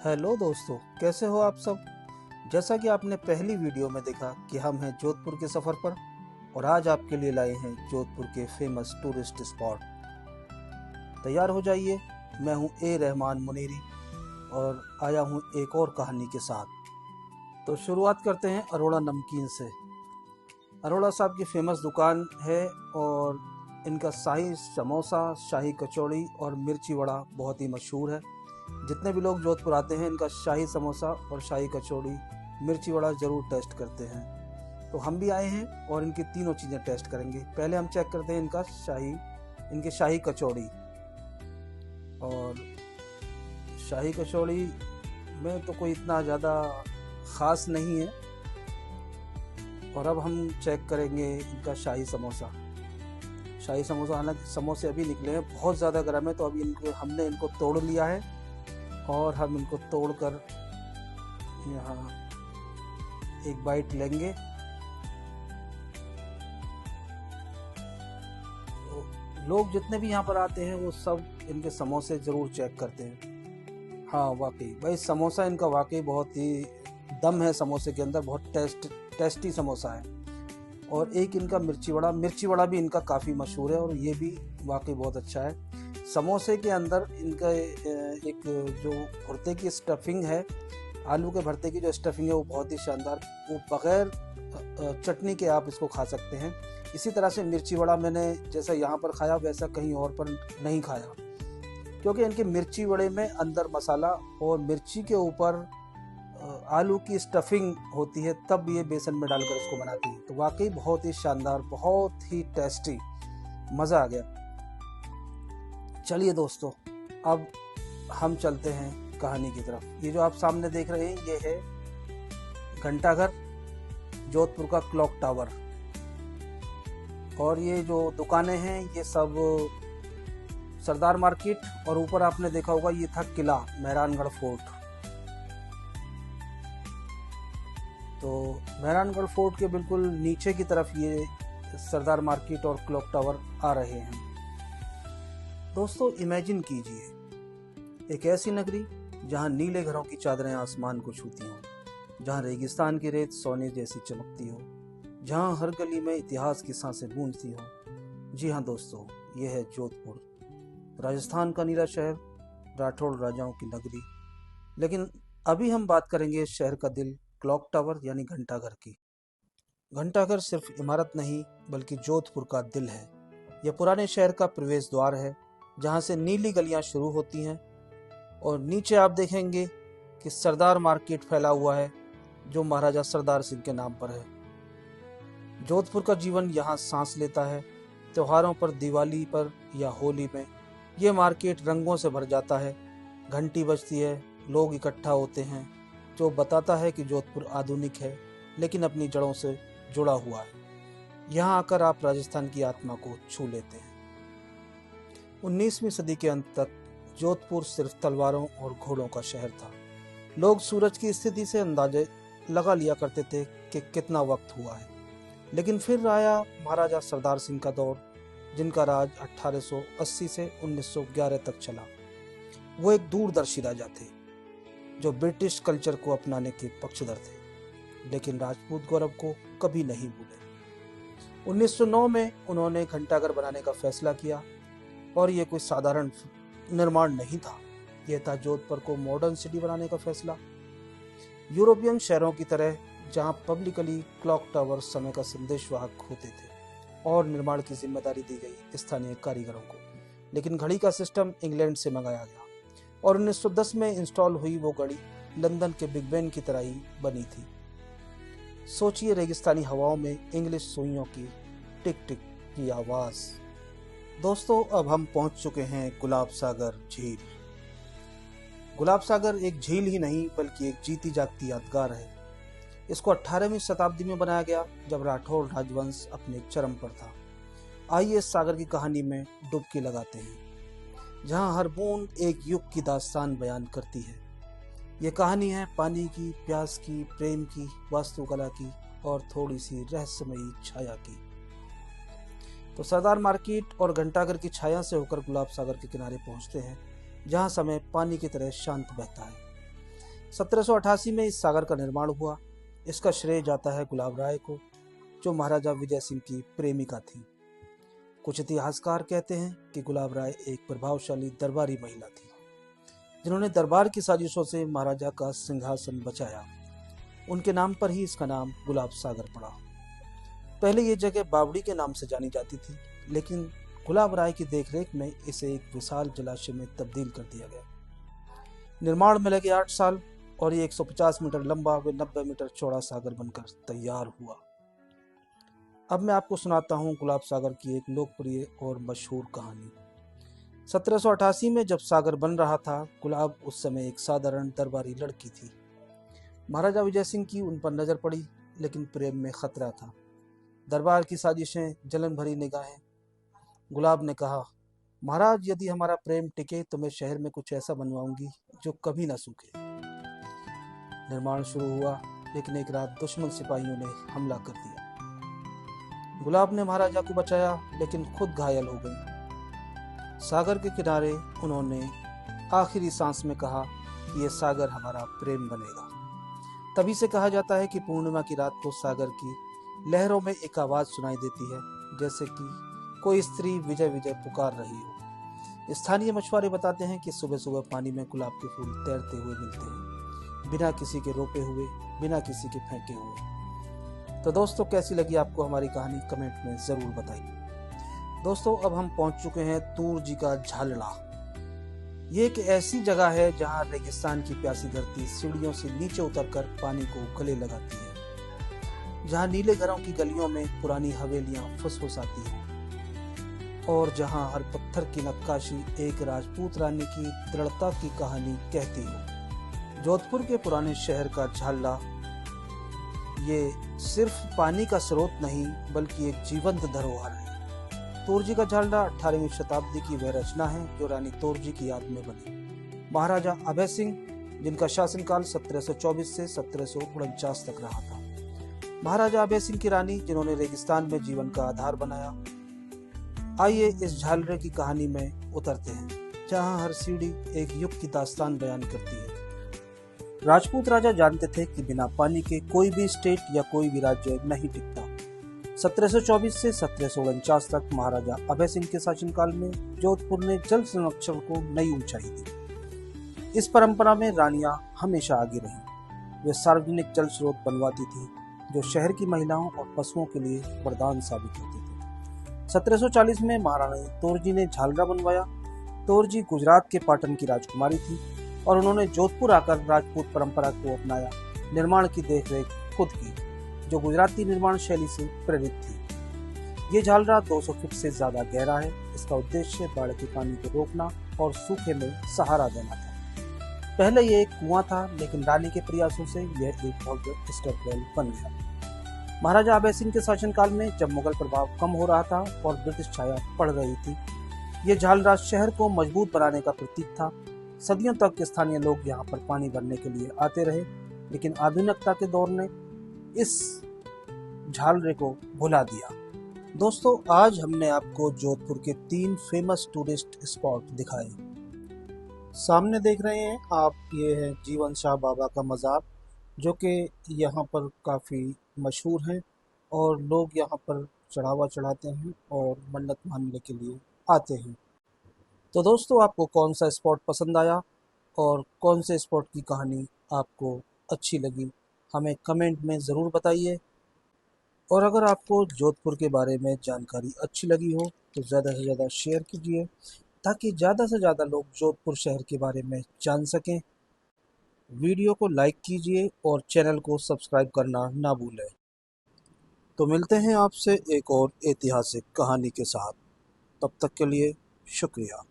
Hello दोस्तों, कैसे हो आप सब। जैसा कि आपने पहली वीडियो में देखा कि हम हैं जोधपुर के सफ़र पर और आज आपके लिए लाए हैं जोधपुर के फेमस टूरिस्ट स्पॉट। तैयार हो जाइए। मैं हूं ए रहमान मुनीरी और आया हूं एक और कहानी के साथ। तो शुरुआत करते हैं अरोड़ा नमकीन से। अरोड़ा साहब की फेमस दुकान है और इनका शाही समोसा, शाही कचौड़ी और मिर्ची वड़ा बहुत ही मशहूर है। जितने भी लोग जोधपुर आते हैं इनका शाही समोसा और शाही कचौड़ी, मिर्ची वड़ा ज़रूर टेस्ट करते हैं। तो हम भी आए हैं और इनकी तीनों चीज़ें टेस्ट करेंगे। पहले हम चेक करते हैं इनकी शाही कचौड़ी। और शाही कचौड़ी में तो कोई इतना ज़्यादा ख़ास नहीं है। और अब हम चेक करेंगे इनका शाही समोसा। शाही समोसा, हालांकि समोसे अभी निकले हैं, बहुत ज़्यादा गर्म है, तो अभी हमने इनको तोड़ लिया है और हम इनको तोड़कर यहाँ एक बाइट लेंगे। तो लोग जितने भी यहाँ पर आते हैं वो सब इनके समोसे ज़रूर चेक करते हैं। हाँ वाकई भाई, समोसा इनका वाकई बहुत ही दम है समोसे के अंदर, बहुत टेस्टी समोसा है। और एक इनका मिर्ची वड़ा भी इनका काफ़ी मशहूर है और ये भी वाकई बहुत अच्छा है। समोसे के अंदर इनका एक जो भरते की स्टफिंग है, आलू के भरते की जो स्टफिंग है वो बहुत ही शानदार, वो बग़ैर चटनी के आप इसको खा सकते हैं। इसी तरह से मिर्ची वड़ा मैंने जैसा यहाँ पर खाया वैसा कहीं और पर नहीं खाया, क्योंकि इनके मिर्ची वड़े में अंदर मसाला और मिर्ची के ऊपर आलू की स्टफिंग होती है, तब ये बेसन में डालकर इसको बनाती है। तो वाकई बहुत ही शानदार, बहुत ही टेस्टी, मज़ा आ गया। चलिए दोस्तों, अब हम चलते हैं कहानी की तरफ। ये जो आप सामने देख रहे हैं ये है घंटाघर, जोधपुर का क्लॉक टावर। और ये जो दुकानें हैं ये सब सरदार मार्केट, और ऊपर आपने देखा होगा ये था किला मेहरानगढ़ फोर्ट। तो मेहरानगढ़ फोर्ट के बिल्कुल नीचे की तरफ ये सरदार मार्केट और क्लॉक टावर आ रहे हैं। दोस्तों इमेजिन कीजिए एक ऐसी नगरी जहां नीले घरों की चादरें आसमान को छूती हों, जहां रेगिस्तान की रेत सोने जैसी चमकती हो, जहां हर गली में इतिहास की सांसें गूंजती हों। जी हाँ दोस्तों, ये है जोधपुर, राजस्थान का नीला शहर, राठौड़ राजाओं की नगरी। लेकिन अभी हम बात करेंगे इस शहर का दिल, क्लॉक टावर यानी घंटाघर की। घंटाघर सिर्फ इमारत नहीं बल्कि जोधपुर का दिल है। यह पुराने शहर का प्रवेश द्वार है, जहाँ से नीली गलियाँ शुरू होती हैं और नीचे आप देखेंगे कि सरदार मार्केट फैला हुआ है, जो महाराजा सरदार सिंह के नाम पर है। जोधपुर का जीवन यहाँ सांस लेता है। त्योहारों पर, दिवाली पर या होली में ये मार्केट रंगों से भर जाता है। घंटी बजती है, लोग इकट्ठा होते हैं, जो बताता है कि जोधपुर आधुनिक है लेकिन अपनी जड़ों से जुड़ा हुआ है। यहाँ आकर आप राजस्थान की आत्मा को छू लेते हैं। 19वीं सदी के अंत तक जोधपुर सिर्फ तलवारों और घोड़ों का शहर था। लोग सूरज की स्थिति से अंदाजे लगा लिया करते थे कि कितना वक्त हुआ है। लेकिन फिर आया महाराजा सरदार सिंह का दौर, जिनका राज 1880 से 1911 तक चला। वो एक दूरदर्शी राजा थे जो ब्रिटिश कल्चर को अपनाने के पक्षधर थे, लेकिन राजपूत गौरव को कभी नहीं भूले। 1909 में उन्होंने घंटाघर बनाने का फैसला किया और ये कोई साधारण निर्माण नहीं था। यह था जोधपुर को मॉडर्न सिटी बनाने का फैसला। यूरोपियन शहरों की तरह, जहां पब्लिकली क्लॉक टावर समय का संदेशवाहक होते थे और निर्माण की जिम्मेदारी दी गई स्थानीय कारीगरों को। लेकिन घड़ी का सिस्टम इंग्लैंड से मंगाया गया और 1910 में इंस्टॉल हुई वो घड़ी लंदन के बिग बेन की तरह ही बनी थी। सोचिए रेगिस्तानी हवाओं में इंग्लिश सुइयों की टिक टिक की आवाज़। दोस्तों अब हम पहुंच चुके हैं गुलाब सागर झील। गुलाब सागर एक झील ही नहीं बल्कि एक जीती जागती यादगार है। इसको 18वीं शताब्दी में बनाया गया, जब राठौड़ राजवंश अपने चरम पर था। आइए इस सागर की कहानी में डुबकी लगाते हैं, जहां हर बूंद एक युग की दास्तान बयान करती है। ये कहानी है पानी की, प्यास की, प्रेम की, वास्तुकला की और थोड़ी सी रहस्यमयी छाया की। तो सरदार मार्केट और घंटाघर की छाया से होकर गुलाब सागर के किनारे पहुंचते हैं, जहां समय पानी की तरह शांत बहता है। 1788 में इस सागर का निर्माण हुआ। इसका श्रेय जाता है गुलाब राय को, जो महाराजा विजय सिंह की प्रेमिका थी। कुछ इतिहासकार कहते हैं कि गुलाब राय एक प्रभावशाली दरबारी महिला थी, जिन्होंने दरबार की साजिशों से महाराजा का सिंहासन बचाया। उनके नाम पर ही इसका नाम गुलाब सागर पड़ा। पहले ये जगह बावड़ी के नाम से जानी जाती थी, लेकिन गुलाब राय की देखरेख में इसे एक विशाल जलाशय में तब्दील कर दिया गया। निर्माण में लगे 8 साल और ये 150 मीटर लंबा व 90 मीटर चौड़ा सागर बनकर तैयार हुआ। अब मैं आपको सुनाता हूँ गुलाब सागर की एक लोकप्रिय और मशहूर कहानी। 1788 में जब सागर बन रहा था, गुलाब उस समय एक साधारण दरबारी लड़की थी। महाराजा विजय सिंह की उन पर नजर पड़ी, लेकिन प्रेम में खतरा था। दरबार की साजिशें, जलन भरी निगाहें। गुलाब ने कहा, महाराज, यदि हमारा प्रेम टिके तो मैं शहर में कुछ ऐसा बनवाऊंगी जो कभी ना सूखे। निर्माण शुरू हुआ, लेकिन एक रात दुश्मन सिपाहियों ने हमला कर दिया। गुलाब ने महाराजा को बचाया, लेकिन खुद घायल हो गई। सागर के किनारे उन्होंने आखिरी सांस में कहा कि यह सागर हमारा प्रेम बनेगा। तभी से कहा जाता है कि पूर्णिमा की रात को सागर की लहरों में एक आवाज सुनाई देती है, जैसे कि कोई स्त्री विजय विजय पुकार रही हो। स्थानीय मछुआरे बताते हैं कि सुबह सुबह पानी में गुलाब के फूल तैरते हुए मिलते हैं, बिना किसी के रोपे हुए, बिना किसी के फेंके हुए। तो दोस्तों, कैसी लगी आपको हमारी कहानी, कमेंट में जरूर बताइए। दोस्तों, अब हम पहुंच चुके हैं तूर जी का झालड़ा। ये एक ऐसी जगह है जहां रेगिस्तान की प्यासी धरती सीढ़ियों से नीचे उतरकर पानी को गले लगाती है, जहां नीले घरों की गलियों में पुरानी हवेलियां फुसफुसाती हैं और जहां हर पत्थर की नक्काशी एक राजपूत रानी की दृढ़ता की कहानी कहती हो। जोधपुर के पुराने शहर का झालड़ा ये सिर्फ पानी का स्रोत नहीं, बल्कि एक जीवंत धरोहर है। तोरजी का झालड़ा 18वीं शताब्दी की वह रचना है जो रानी तोरजी की याद में बनी। महाराजा अभय सिंह, जिनका शासनकाल 1724 से 1749 तक रहा था। महाराजा अभय सिंह की रानी, जिन्होंने रेगिस्तान में जीवन का आधार बनाया। आइए इस झालरे की कहानी में उतरते हैं, जहां हर सीढ़ी एक युग की दास्तान बयान करती है। राजपूत राजा जानते थे कि बिना पानी के कोई भी स्टेट या कोई भी राज्य नहीं टिकता। 1724 से 1749 तक महाराजा अभय सिंह के शासनकाल में जोधपुर ने जल संरक्षण को नई ऊंचाई दी। इस परंपरा में रानियां हमेशा आगे रहीं। वे सार्वजनिक जल स्रोत बनवाती थी, जो शहर की महिलाओं और पशुओं के लिए वरदान साबित होते थे। 1740 में महारानी तोरजी ने झालरा बनवाया। तोरजी गुजरात के पाटन की राजकुमारी थी और उन्होंने जोधपुर आकर राजपूत परंपरा को अपनाया। निर्माण की देखरेख खुद की, जो गुजराती निर्माण शैली से प्रेरित थी। ये झालरा 200 फीट से ज्यादा गहरा है। इसका उद्देश्य बाढ़ के पानी को रोकना और सूखे में सहारा देना था। पहले ये एक कुआं था, लेकिन रानी के प्रयासों से यह एक भव्य स्टेपवेल बन गया। महाराजा अभय सिंह के शासनकाल में, जब मुगल प्रभाव कम हो रहा था और ब्रिटिश छाया पड़ रही थी, ये झालरा शहर को मजबूत बनाने का प्रतीक था। सदियों तक स्थानीय लोग यहाँ पर पानी भरने के लिए आते रहे, लेकिन आधुनिकता के दौर ने इस झालरे को भुला दिया। दोस्तों, आज हमने आपको जोधपुर के 3 फेमस टूरिस्ट स्पॉट दिखाए। सामने देख रहे हैं आप, ये है जीवन शाह बाबा का मज़ार, जो कि यहाँ पर काफ़ी मशहूर है और लोग यहाँ पर चढ़ावा चढ़ाते हैं और मन्नत मानने के लिए आते हैं। तो दोस्तों, आपको कौन सा स्पॉट पसंद आया और कौन से स्पॉट की कहानी आपको अच्छी लगी, हमें कमेंट में ज़रूर बताइए। और अगर आपको जोधपुर के बारे में जानकारी अच्छी लगी हो तो ज़्यादा से ज़्यादा शेयर कीजिए, ताकि ज़्यादा से ज़्यादा लोग जोधपुर शहर के बारे में जान सकें। वीडियो को लाइक कीजिए और चैनल को सब्सक्राइब करना ना भूलें। तो मिलते हैं आपसे एक और ऐतिहासिक कहानी के साथ। तब तक के लिए शुक्रिया।